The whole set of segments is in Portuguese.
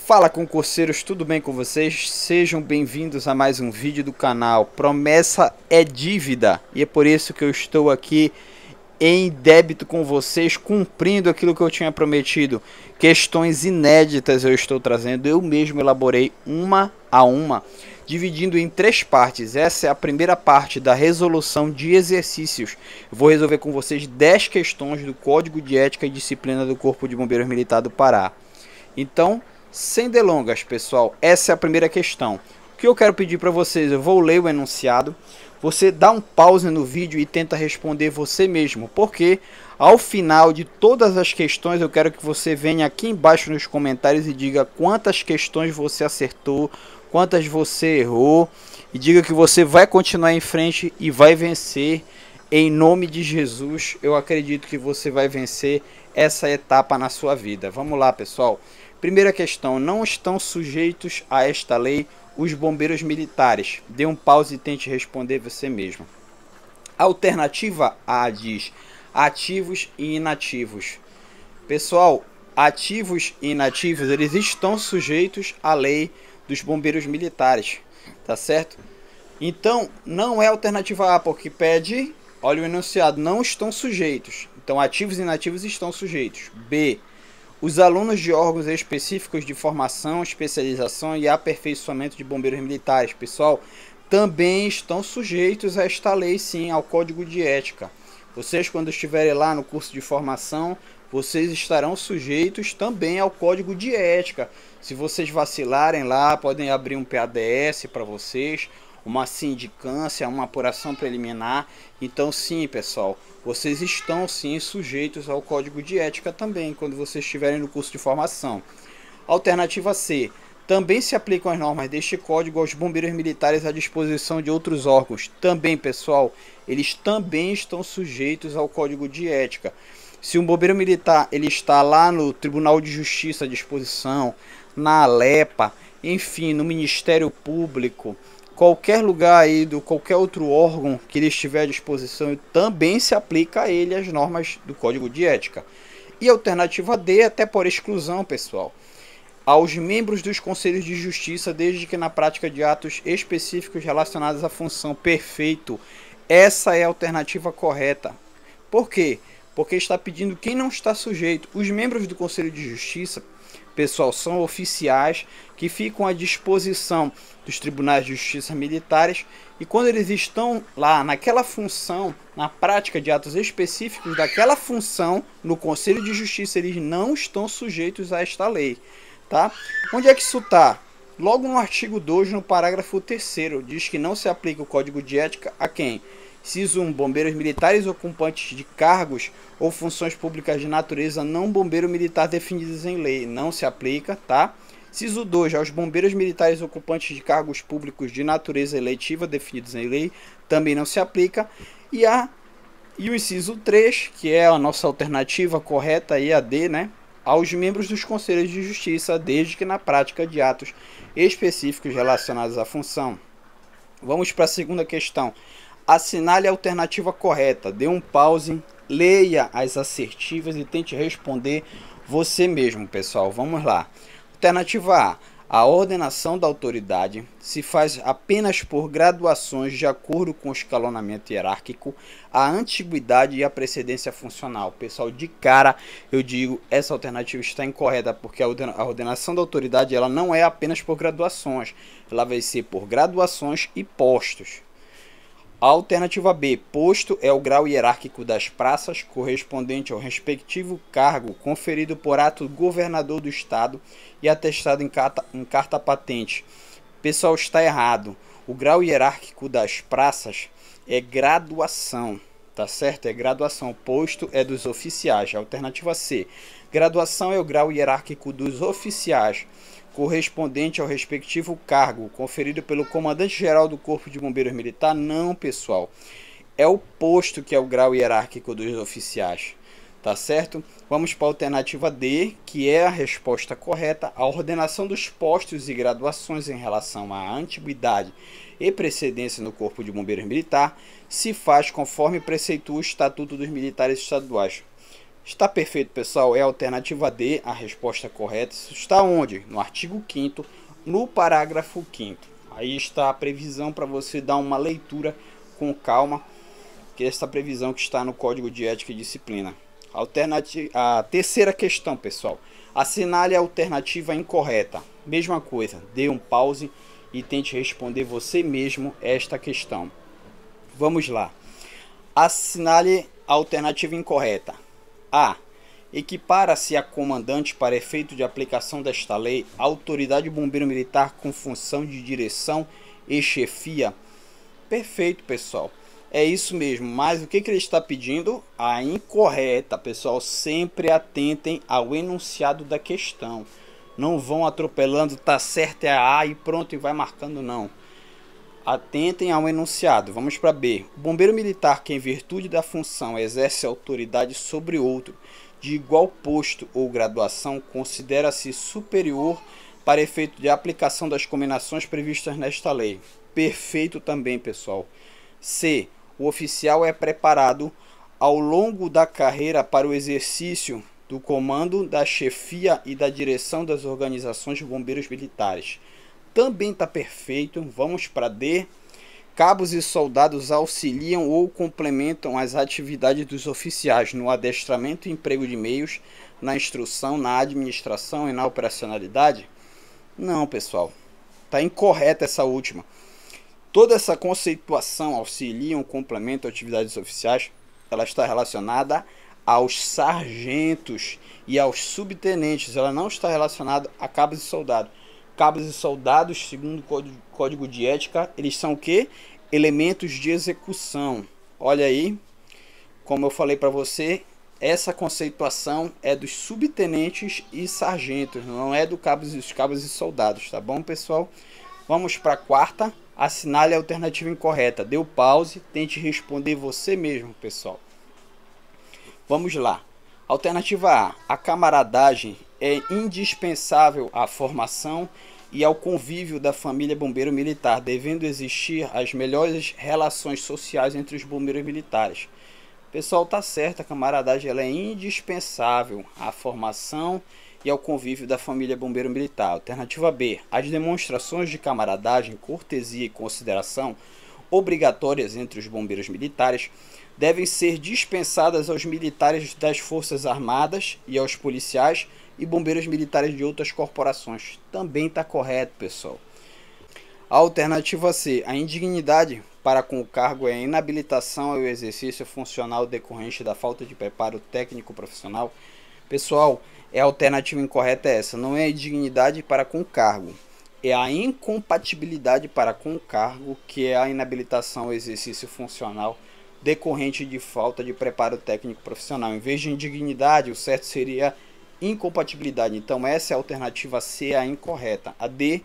Fala concurseiros, tudo bem com vocês? Sejam bem-vindos a mais um vídeo do canal. Promessa é dívida e é por isso que eu estou aqui em débito com vocês, cumprindo aquilo que eu tinha prometido. Questões inéditas eu estou trazendo, eu mesmo elaborei uma a uma, dividindo em três partes. Essa é a primeira parte da resolução de exercícios. Eu vou resolver com vocês 10 questões do Código de Ética e Disciplina do Corpo de Bombeiros Militar do Pará. Então, sem delongas, pessoal, essa é a primeira questão. O que eu quero pedir para vocês, eu vou ler o enunciado, você dá um pause no vídeo e tenta responder você mesmo, porque ao final de todas as questões eu quero que você venha aqui embaixo nos comentários e diga quantas questões você acertou, quantas você errou, e diga que você vai continuar em frente e vai vencer. Em nome de Jesus, eu acredito que você vai vencer essa etapa na sua vida. Vamos lá, pessoal. Primeira questão, não estão sujeitos a esta lei os bombeiros militares? Dê um pause e tente responder você mesmo. Alternativa A diz ativos e inativos. Pessoal, ativos e inativos, eles estão sujeitos à lei dos bombeiros militares, tá certo? Então, não é alternativa A, porque pede, olha o enunciado, não estão sujeitos. Então, ativos e inativos estão sujeitos. B, os alunos de órgãos específicos de formação, especialização e aperfeiçoamento de bombeiros militares, pessoal, também estão sujeitos a esta lei, sim, ao Código de Ética. Vocês, quando estiverem lá no curso de formação, vocês estarão sujeitos também ao Código de Ética. Se vocês vacilarem lá, podem abrir um PADS para vocês, uma sindicância, uma apuração preliminar. Então sim, pessoal, vocês estão sim sujeitos ao Código de Ética também, quando vocês estiverem no curso de formação. Alternativa C, também se aplicam as normas deste código aos bombeiros militares à disposição de outros órgãos. Também, pessoal, eles também estão sujeitos ao Código de Ética. Se um bombeiro militar ele está lá no Tribunal de Justiça à disposição, na Alepa, enfim, no Ministério Público, qualquer lugar aí, qualquer outro órgão que ele estiver à disposição, também se aplica a ele as normas do Código de Ética. E a alternativa D, até por exclusão, pessoal, aos membros dos Conselhos de Justiça, desde que na prática de atos específicos relacionados à função. Perfeito. Essa é a alternativa correta. Por quê? Porque está pedindo quem não está sujeito. Os membros do Conselho de Justiça, pessoal, são oficiais que ficam à disposição dos tribunais de justiça militares, e quando eles estão lá naquela função, na prática de atos específicos daquela função no Conselho de Justiça, eles não estão sujeitos a esta lei, tá? Onde é que isso está? Logo no artigo 2, no parágrafo 3º, diz que não se aplica o Código de Ética a quem? Inciso 1, bombeiros militares ocupantes de cargos ou funções públicas de natureza não bombeiro militar definidos em lei. Não se aplica, tá? Inciso 2, aos bombeiros militares ocupantes de cargos públicos de natureza eletiva definidos em lei. Também não se aplica. E o inciso 3, que é a nossa alternativa correta, aí a D, né? Aos membros dos Conselhos de Justiça, desde que na prática de atos específicos relacionados à função. Vamos para a segunda questão. Assinale a alternativa correta, dê um pause, leia as assertivas e tente responder você mesmo, pessoal. Vamos lá. Alternativa A. A ordenação da autoridade se faz apenas por graduações de acordo com o escalonamento hierárquico, a antiguidade e a precedência funcional. Pessoal, de cara eu digo, essa alternativa está incorreta, porque a ordenação da autoridade ela não é apenas por graduações, ela vai ser por graduações e postos. A alternativa B, posto é o grau hierárquico das praças correspondente ao respectivo cargo conferido por ato do governador do estado e atestado em carta patente. Pessoal, está errado. O grau hierárquico das praças é graduação, tá certo? É graduação. Posto é dos oficiais. A alternativa C, graduação é o grau hierárquico dos oficiais correspondente ao respectivo cargo conferido pelo comandante-geral do Corpo de Bombeiros Militar. Não, pessoal, é o posto que é o grau hierárquico dos oficiais, tá certo? Vamos para a alternativa D, que é a resposta correta. A ordenação dos postos e graduações em relação à antiguidade e precedência no Corpo de Bombeiros Militar se faz conforme preceitua o Estatuto dos Militares Estaduais. Está perfeito, pessoal. É a alternativa D, a resposta correta. Isso está onde? No artigo 5º, no parágrafo 5º. Aí está a previsão para você dar uma leitura com calma, que é essa previsão que está no Código de Ética e Disciplina. A terceira questão, pessoal. Assinale a alternativa incorreta. Mesma coisa, dê um pause e tente responder você mesmo esta questão. Vamos lá. Assinale a alternativa incorreta. A. Equipara-se a comandante para efeito de aplicação desta lei a autoridade bombeiro militar com função de direção e chefia. Perfeito, pessoal. É isso mesmo, mas o que ele está pedindo? A incorreta, pessoal. Sempre atentem ao enunciado da questão. Não vão atropelando, tá certo, é a A e pronto, e vai marcando, não. Atentem ao enunciado. Vamos para B. O bombeiro militar que, em virtude da função, exerce autoridade sobre outro de igual posto ou graduação, considera-se superior para efeito de aplicação das combinações previstas nesta lei. Perfeito também, pessoal. C. O oficial é preparado ao longo da carreira para o exercício do comando, da chefia e da direção das organizações de bombeiros militares. Também está perfeito. Vamos para D. Cabos e soldados auxiliam ou complementam as atividades dos oficiais no adestramento e emprego de meios, na instrução, na administração e na operacionalidade? Não, pessoal. Está incorreta essa última. Toda essa conceituação auxiliam, complementam atividades oficiais, ela está relacionada aos sargentos e aos subtenentes. Ela não está relacionada a cabos e soldados. Cabos e soldados, segundo o Código de Ética, eles são o quê? Elementos de execução. Olha aí, como eu falei para você, essa conceituação é dos subtenentes e sargentos, não é dos cabos e soldados, tá bom, pessoal? Vamos para a quarta. Assinale a alternativa incorreta. Dê o pause, tente responder você mesmo, pessoal. Vamos lá. Alternativa A. A camaradagem é indispensável à formação e ao convívio da família bombeiro militar, devendo existir as melhores relações sociais entre os bombeiros militares. Pessoal, tá certo, a camaradagem ela é indispensável à formação e ao convívio da família bombeiro militar. Alternativa B. As demonstrações de camaradagem, cortesia e consideração obrigatórias entre os bombeiros militares devem ser dispensadas aos militares das Forças Armadas e aos policiais e bombeiros militares de outras corporações. Também está correto, pessoal. A alternativa C. A indignidade para com o cargo é a inabilitação ao exercício funcional decorrente da falta de preparo técnico profissional. Pessoal, a alternativa incorreta é essa. Não é a indignidade para com o cargo. É a incompatibilidade para com o cargo, que é a inabilitação ao exercício funcional decorrente de falta de preparo técnico profissional. Em vez de indignidade, o certo seria incompatibilidade. Então essa é a alternativa C, a incorreta. A D,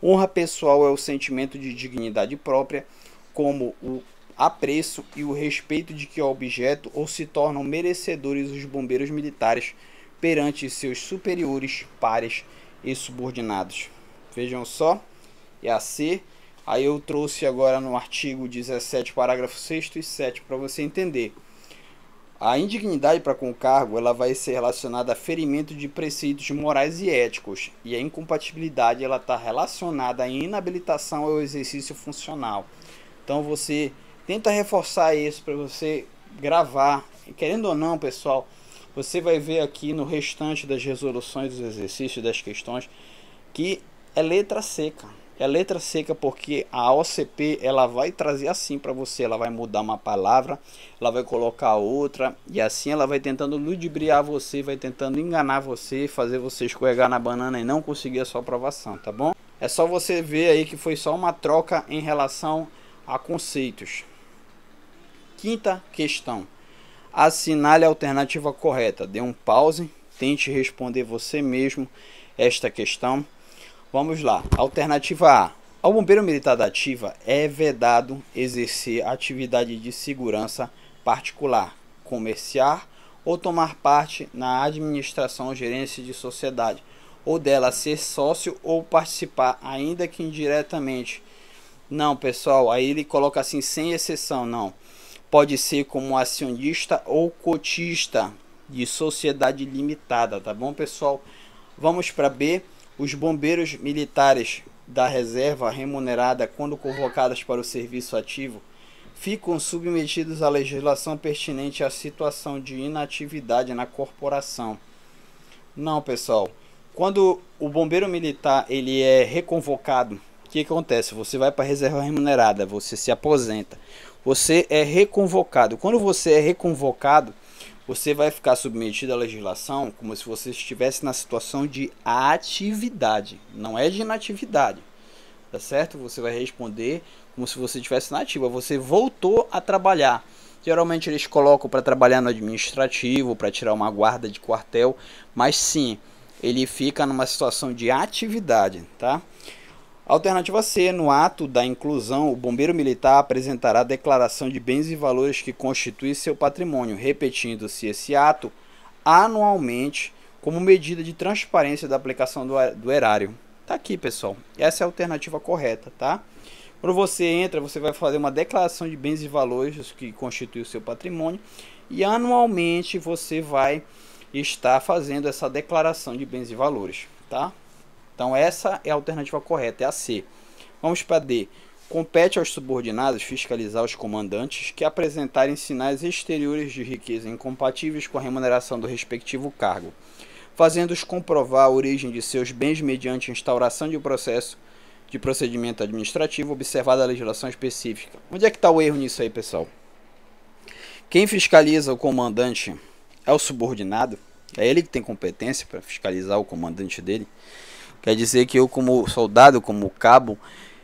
honra pessoal é o sentimento de dignidade própria, como o apreço e o respeito de que o objeto ou se tornam merecedores os bombeiros militares perante seus superiores, pares e subordinados. Vejam só, é a C. Aí eu trouxe agora no artigo 17, parágrafo 6º e 7 para você entender. A indignidade para com o cargo ela vai ser relacionada a ferimento de preceitos morais e éticos, e a incompatibilidade ela está relacionada à inabilitação ao exercício funcional. Então você tenta reforçar isso para você gravar. Querendo ou não, pessoal, você vai ver aqui no restante das resoluções dos exercícios das questões que é letra seca. É letra seca porque a OCP ela vai trazer assim para você, ela vai mudar uma palavra, ela vai colocar outra e assim ela vai tentando ludibriar você, vai tentando enganar você, fazer você escorregar na banana e não conseguir a sua aprovação, tá bom? É só você ver aí que foi só uma troca em relação a conceitos. Quinta questão. Assinale a alternativa correta. Dê um pause, tente responder você mesmo esta questão. Vamos lá. Alternativa A. Ao bombeiro militar da ativa é vedado exercer atividade de segurança particular, comerciar ou tomar parte na administração ou gerência de sociedade, ou dela ser sócio ou participar, ainda que indiretamente. Não, pessoal, aí ele coloca assim, sem exceção, não. Pode ser como acionista ou cotista. de sociedade limitada, tá bom, pessoal? Vamos para B. Os bombeiros militares da reserva remunerada, quando convocados para o serviço ativo, ficam submetidos à legislação pertinente à situação de inatividade na corporação. Não, pessoal. Quando o bombeiro militar ele é reconvocado, o que acontece? Você vai para a reserva remunerada, você se aposenta, você é reconvocado. Quando você é reconvocado, você vai ficar submetido à legislação como se você estivesse na situação de atividade, não é de inatividade, tá certo? Você vai responder como se você estivesse na ativa, você voltou a trabalhar. Geralmente eles colocam para trabalhar no administrativo, para tirar uma guarda de quartel, mas sim, ele fica numa situação de atividade, tá? Alternativa C, no ato da inclusão, o bombeiro militar apresentará a declaração de bens e valores que constituem seu patrimônio, repetindo-se esse ato anualmente como medida de transparência da aplicação do erário. Tá aqui, pessoal. Essa é a alternativa correta, tá? Quando você entra, você vai fazer uma declaração de bens e valores que constituem o seu patrimônio e anualmente você vai estar fazendo essa declaração de bens e valores, tá? Então essa é a alternativa correta, é a C. Vamos para D. Compete aos subordinados fiscalizar os comandantes que apresentarem sinais exteriores de riqueza incompatíveis com a remuneração do respectivo cargo, fazendo-os comprovar a origem de seus bens mediante instauração de processo de procedimento administrativo, observada a legislação específica. Onde é que está o erro nisso aí, pessoal? Quem fiscaliza o comandante é o subordinado, é ele que tem competência para fiscalizar o comandante dele. Quer dizer que eu, como soldado, como cabo,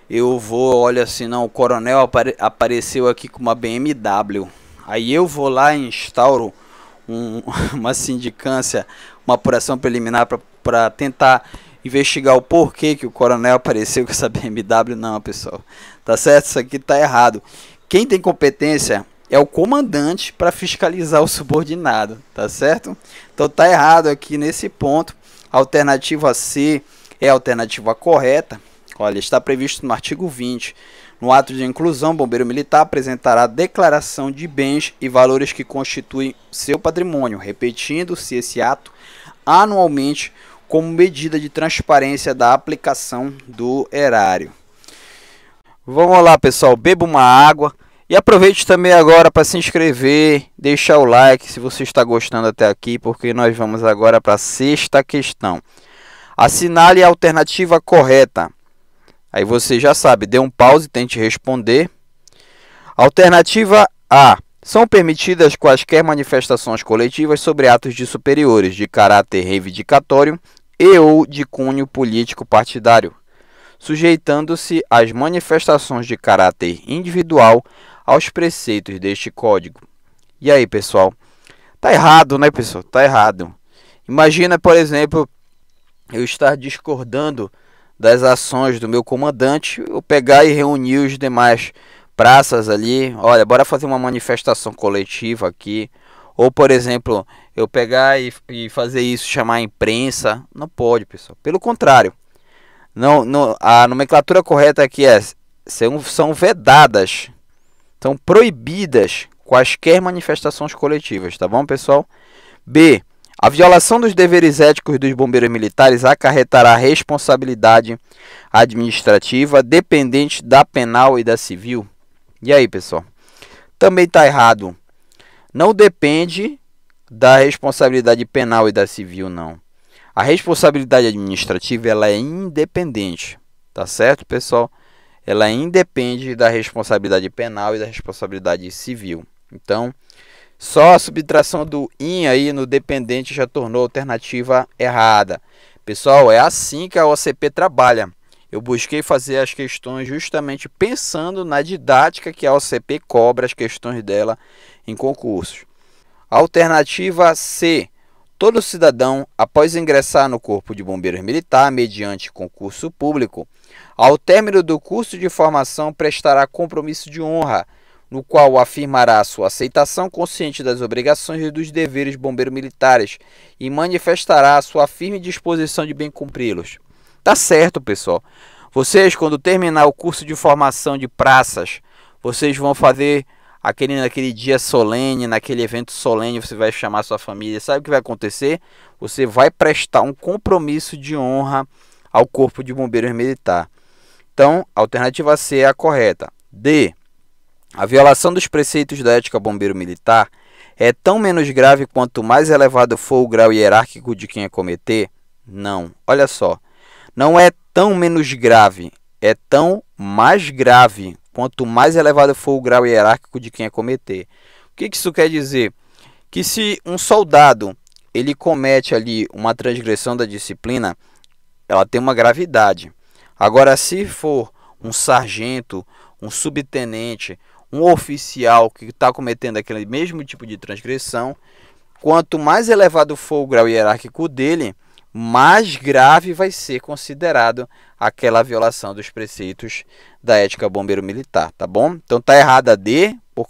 eu vou, olha assim, não, o coronel apareceu aqui com uma BMW. Aí eu vou lá e instauro uma sindicância, uma apuração preliminar para tentar investigar o porquê que o coronel apareceu com essa BMW. Não, pessoal, tá certo? Isso aqui tá errado. Quem tem competência é o comandante para fiscalizar o subordinado, tá certo? Então tá errado aqui nesse ponto. A alternativa C é a alternativa correta. Olha, está previsto no artigo 20. No ato de inclusão, o bombeiro militar apresentará a declaração de bens e valores que constituem seu patrimônio, repetindo-se esse ato anualmente como medida de transparência da aplicação do erário. Vamos lá, pessoal, beba uma água e aproveite também agora para se inscrever, deixar o like se você está gostando até aqui, porque nós vamos agora para a sexta questão. Assinale a alternativa correta. Aí você já sabe, dê um pause e tente responder. Alternativa A. São permitidas quaisquer manifestações coletivas sobre atos de superiores, de caráter reivindicatório e ou de cunho político partidário, sujeitando-se às manifestações de caráter individual aos preceitos deste código. E aí, pessoal? Tá errado, né, pessoal? Tá errado. Imagina, por exemplo, eu estar discordando das ações do meu comandante, eu pegar e reunir os demais praças ali, olha, bora fazer uma manifestação coletiva aqui, ou por exemplo, eu pegar e fazer isso, chamar a imprensa. Não pode, pessoal, pelo contrário, a nomenclatura correta aqui são vedadas, são proibidas quaisquer manifestações coletivas, tá bom, pessoal? B. A violação dos deveres éticos dos bombeiros militares acarretará responsabilidade administrativa dependente da penal e da civil. E aí, pessoal? Também está errado. Não depende da responsabilidade penal e da civil, não. A responsabilidade administrativa ela é independente, tá certo, pessoal? Ela independe da responsabilidade penal e da responsabilidade civil. Então, só a subtração do "in" aí no dependente já tornou a alternativa errada. Pessoal, é assim que a OCP trabalha. Eu busquei fazer as questões justamente pensando na didática que a OCP cobra as questões dela em concursos. Alternativa C. Todo cidadão, após ingressar no Corpo de Bombeiros Militar, mediante concurso público, ao término do curso de formação, prestará compromisso de honra, no qual afirmará sua aceitação consciente das obrigações e dos deveres bombeiros militares e manifestará a sua firme disposição de bem cumpri-los. Tá certo, pessoal. Vocês, quando terminar o curso de formação de praças, vocês vão fazer naquele dia solene, naquele evento solene, você vai chamar sua família. Sabe o que vai acontecer? Você vai prestar um compromisso de honra ao Corpo de Bombeiros Militar. Então, a alternativa C é a correta. D. A violação dos preceitos da ética bombeiro militar é tão menos grave quanto mais elevado for o grau hierárquico de quem a cometer? Não. Olha só. Não é tão menos grave, é tão mais grave quanto mais elevado for o grau hierárquico de quem a cometer. O que isso quer dizer? Que se um soldado ele comete ali uma transgressão da disciplina, ela tem uma gravidade. Agora, se for um sargento, um subtenente, um oficial que está cometendo aquele mesmo tipo de transgressão, quanto mais elevado for o grau hierárquico dele, mais grave vai ser considerado aquela violação dos preceitos da ética bombeiro militar, tá bom? Então tá errada a D por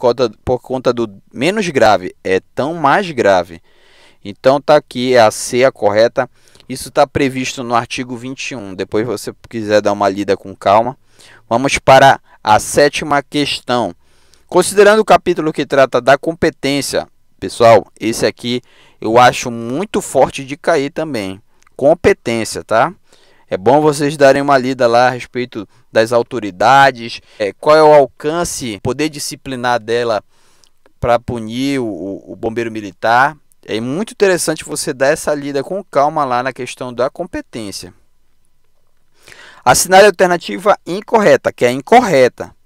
conta do menos grave, é tão mais grave. Então tá aqui, é a C a correta. Isso está previsto no artigo 21. Depois, se você quiser dar uma lida com calma. Vamos para a sétima questão. Considerando o capítulo que trata da competência, pessoal, esse aqui eu acho muito forte de cair também. Competência, tá? É bom vocês darem uma lida lá a respeito das autoridades, qual é o alcance, poder disciplinar dela para punir o bombeiro militar. É muito interessante você dar essa lida com calma lá na questão da competência. Assinale a alternativa incorreta, que é incorreta.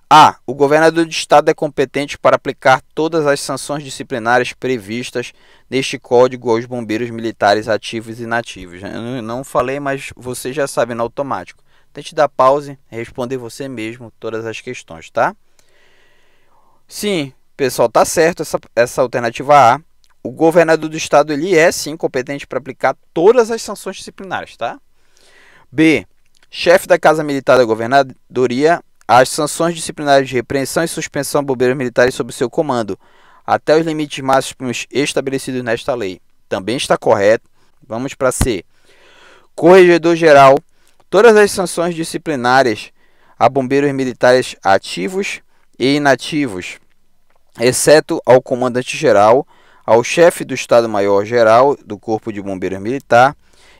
A. O governador do estado é competente para aplicar todas as sanções disciplinares previstas neste código aos bombeiros militares ativos e inativos. Eu não falei, mas você já sabe no automático. Tente dar pause e responder você mesmo todas as questões, tá? Sim, pessoal, tá certo essa alternativa A. O governador do estado ele é sim competente para aplicar todas as sanções disciplinares, tá? B. Chefe da Casa Militar da Governadoria, as sanções disciplinares de repreensão e suspensão a bombeiros militares sob seu comando, até os limites máximos estabelecidos nesta lei. Também está correto. Vamos para C. Corregedor-geral, todas as sanções disciplinares a bombeiros militares ativos e inativos, exceto ao comandante-geral, ao chefe do Estado-Maior-Geral do Corpo de Bombeiros Militar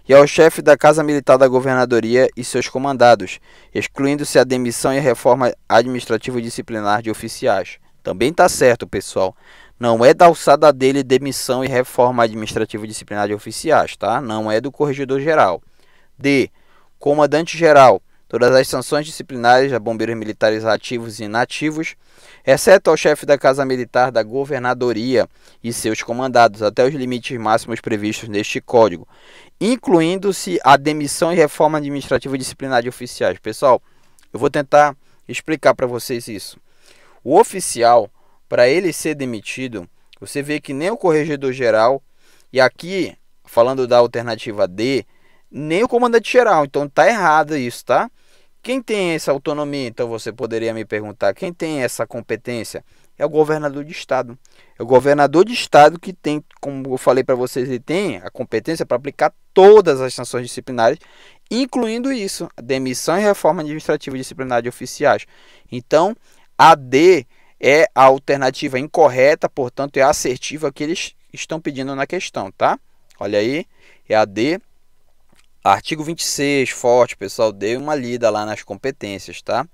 e ao chefe da Casa Militar da Governadoria e seus comandados, excluindo-se a demissão e a reforma administrativa e disciplinar de oficiais. Também está certo, pessoal. Não é da alçada dele demissão e reforma administrativa e disciplinar de oficiais, tá? Não é do corregedor-geral. D. Comandante-geral. Todas as sanções disciplinares a bombeiros militares ativos e inativos, exceto ao chefe da Casa Militar da Governadoria e seus comandados, até os limites máximos previstos neste Código, incluindo-se a demissão e reforma administrativa e disciplinar de oficiais. Pessoal, eu vou tentar explicar para vocês isso. O oficial, para ele ser demitido, você vê que nem o corregedor-geral, e aqui, falando da alternativa D, nem o comandante-geral. Então tá errado isso, tá? Quem tem essa autonomia, então você poderia me perguntar, quem tem essa competência? É o governador de estado. É o governador de estado que tem, como eu falei para vocês, ele tem a competência para aplicar todas as sanções disciplinares, incluindo isso, a demissão e reforma administrativa e disciplinar de oficiais. Então, a D é a alternativa incorreta, portanto, é a assertiva que eles estão pedindo na questão, tá? Olha aí, é a D. Artigo 26, forte, pessoal, dê uma lida lá nas competências, tá?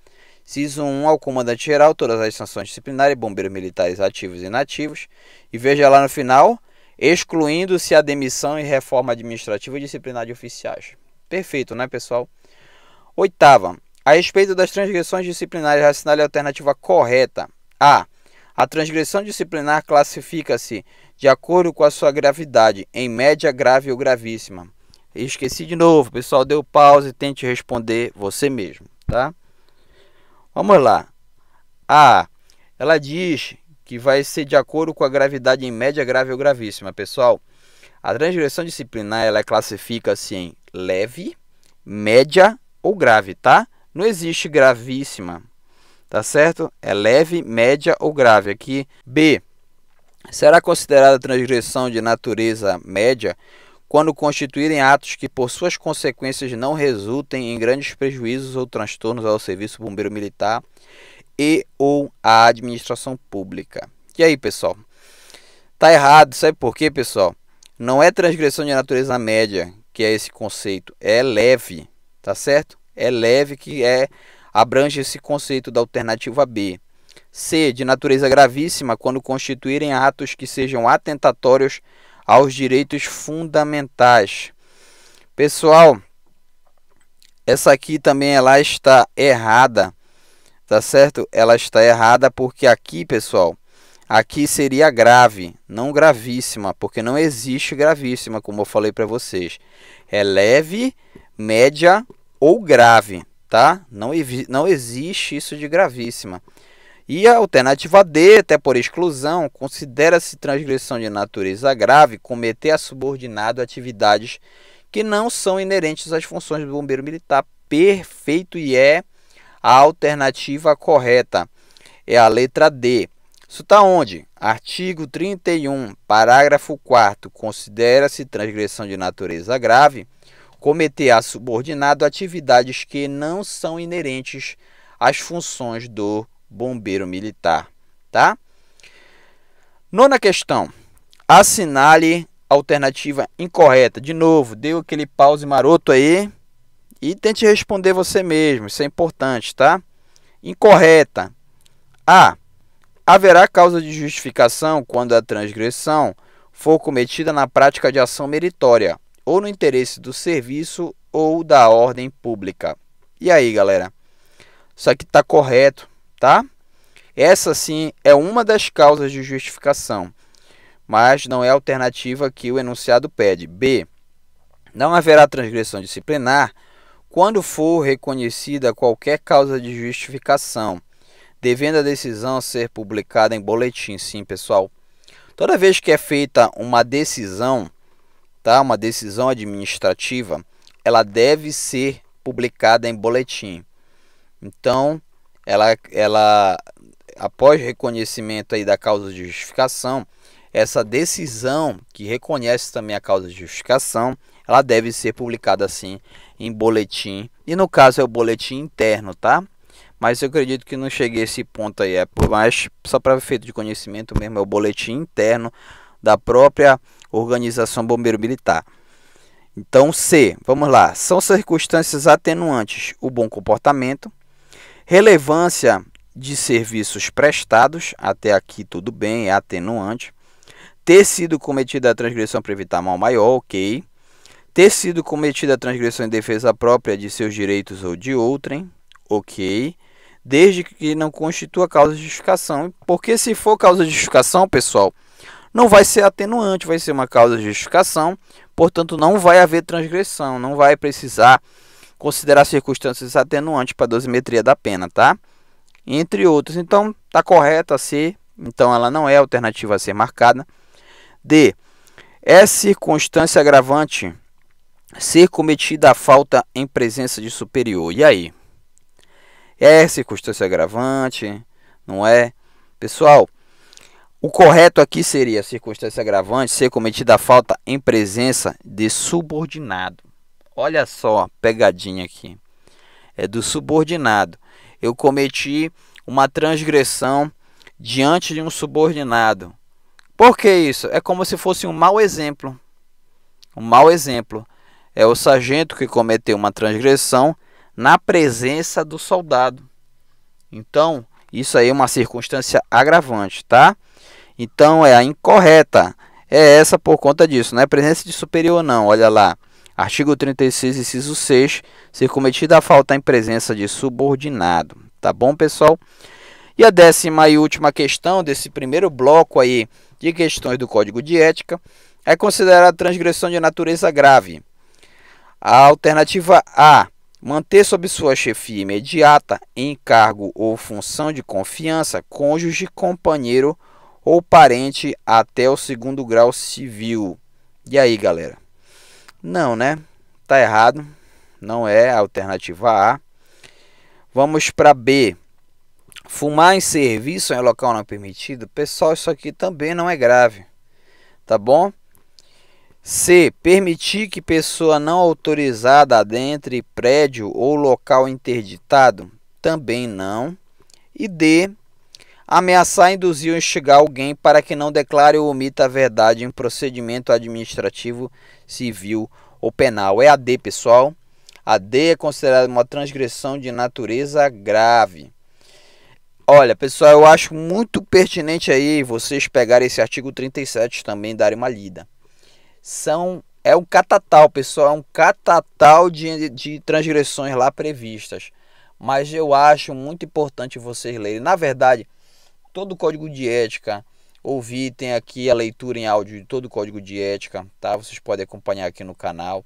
Inciso 1, ao comandante-geral, todas as sanções disciplinares, bombeiros militares ativos e inativos. E veja lá no final, excluindo-se a demissão e reforma administrativa e disciplinar de oficiais. Perfeito, né, pessoal? Oitava, a respeito das transgressões disciplinares, assinale a alternativa correta. A. A transgressão disciplinar classifica-se de acordo com a sua gravidade, em média, grave ou gravíssima. Esqueci de novo, pessoal, deu pause e tente responder você mesmo, tá? Vamos lá. A. Ela diz que vai ser de acordo com a gravidade em média, grave ou gravíssima. Pessoal, a transgressão disciplinar ela classifica-se em leve, média ou grave, tá? Não existe gravíssima, tá certo? É leve, média ou grave. Aqui, B. Será considerada transgressão de natureza média quando constituírem atos que, por suas consequências, não resultem em grandes prejuízos ou transtornos ao serviço bombeiro militar e ou a administração pública. E aí, pessoal? Tá errado, sabe por quê, pessoal? Não é transgressão de natureza média, que é esse conceito, é leve, tá certo? É leve que abrange esse conceito da alternativa B. C, de natureza gravíssima, quando constituírem atos que sejam atentatórios aos direitos fundamentais. Pessoal, essa aqui também ela está errada, tá certo? Ela está errada porque aqui, pessoal, aqui seria grave, não gravíssima, porque não existe gravíssima, como eu falei para vocês. É leve, média ou grave, tá? Não existe isso de gravíssima. E a alternativa D, até por exclusão, considera-se transgressão de natureza grave cometer a subordinado atividades que não são inerentes às funções do bombeiro militar. Perfeito, e é a alternativa correta. É a letra D. Isso está onde? Artigo 31, parágrafo 4º. Considera-se transgressão de natureza grave cometer a subordinado atividades que não são inerentes às funções do bombeiro militar, tá? Nona questão. Assinale a alternativa incorreta. De novo, deu aquele pause maroto aí e tente responder você mesmo. Isso é importante, tá? Incorreta. A. Haverá causa de justificação quando a transgressão for cometida na prática de ação meritória ou no interesse do serviço ou da ordem pública. E aí, galera? Isso aqui está correto, tá? Essa sim é uma das causas de justificação, mas não é a alternativa que o enunciado pede. B. Não haverá transgressão disciplinar quando for reconhecida qualquer causa de justificação, devendo a decisão ser publicada em boletim. Sim, pessoal. Toda vez que é feita uma decisão, tá? Uma decisão administrativa, ela deve ser publicada em boletim. Então, ela após reconhecimento aí da causa de justificação, essa decisão que reconhece também a causa de justificação, ela deve ser publicada assim em boletim, e no caso é o boletim interno, tá? Mas eu acredito que não cheguei a esse ponto aí, mas só para efeito de conhecimento mesmo, é o boletim interno da própria organização bombeiro militar. Então, C, vamos lá, são circunstâncias atenuantes o bom comportamento, relevância de serviços prestados, até aqui tudo bem, é atenuante, ter sido cometida a transgressão para evitar mal maior, ok, ter sido cometida a transgressão em defesa própria de seus direitos ou de outrem, ok, desde que não constitua causa de justificação, porque se for causa de justificação, pessoal, não vai ser atenuante, vai ser uma causa de justificação, portanto não vai haver transgressão, não vai precisar considerar circunstâncias atenuantes para a dosimetria da pena, tá? Entre outros, então está correto a C, então ela não é a alternativa a ser marcada. D. É circunstância agravante ser cometida a falta em presença de superior. E aí? É circunstância agravante? Não é? Pessoal, o correto aqui seria circunstância agravante ser cometida a falta em presença de subordinado. Olha só a pegadinha aqui. É do subordinado. Eu cometi uma transgressão diante de um subordinado. Por que isso? É como se fosse um mau exemplo. Um mau exemplo. É o sargento que cometeu uma transgressão na presença do soldado. Então, isso aí é uma circunstância agravante, tá? Então, é a incorreta. É essa por conta disso. Não é presença de superior, não. Olha lá. Artigo 36, inciso 6. Ser cometida a falta em presença de subordinado. Tá bom, pessoal? E a 10ª e última questão desse primeiro bloco aí de questões do Código de Ética é considerada transgressão de natureza grave. A alternativa A. Manter sob sua chefia imediata, em cargo ou função de confiança, cônjuge, companheiro ou parente até o 2º grau civil. E aí, galera? Não, né? Tá errado. Não é a alternativa A. Vamos para B. Fumar em serviço em local não permitido. Pessoal, isso aqui também não é grave. Tá bom? C. Permitir que pessoa não autorizada adentre prédio ou local interditado. Também não. E D, ameaçar, induzir ou instigar alguém para que não declare ou omita a verdade em procedimento administrativo, civil ou penal. É a D, pessoal. A D é considerada uma transgressão de natureza grave. Olha, pessoal, eu acho muito pertinente aí vocês pegarem esse artigo 37 também e darem uma lida. É um catatal, pessoal, é um catatal de transgressões lá previstas. Mas eu acho muito importante vocês lerem. Na verdade, todo o código de ética, tem aqui a leitura em áudio de todo o código de ética, tá? Vocês podem acompanhar aqui no canal.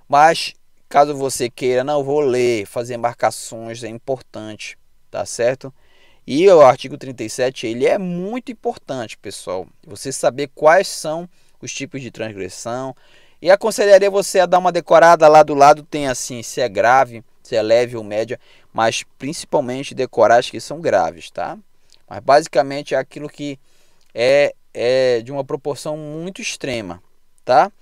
Mas, caso você queira, não vou ler, fazer marcações, é importante, tá certo? E o artigo 37, ele é muito importante, pessoal. Você saber quais são os tipos de transgressão. E aconselharia você a dar uma decorada lá do lado, tem assim, se é grave, se é leve ou média, mas principalmente decorar as que são graves, tá? Mas basicamente é aquilo que é de uma proporção muito extrema, tá?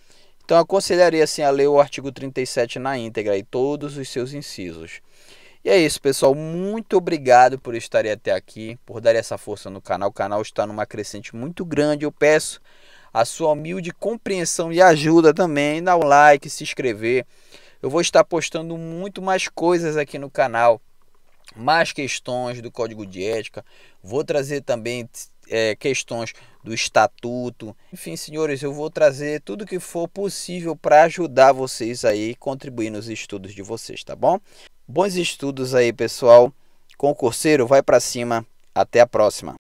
Então aconselharia assim a ler o artigo 37 na íntegra e todos os seus incisos. E é isso, pessoal. Muito obrigado por estarem até aqui, por dar essa força no canal. O canal está numa crescente muito grande. Eu peço a sua humilde compreensão e ajuda também. Dá um like, se inscrever. Eu vou estar postando muito mais coisas aqui no canal. Mais questões do Código de Ética. Vou trazer também questões do Estatuto. Enfim, senhores, eu vou trazer tudo que for possível para ajudar vocês aí, contribuir nos estudos de vocês, tá bom? Bons estudos aí, pessoal. Concurseiro, vai para cima. Até a próxima.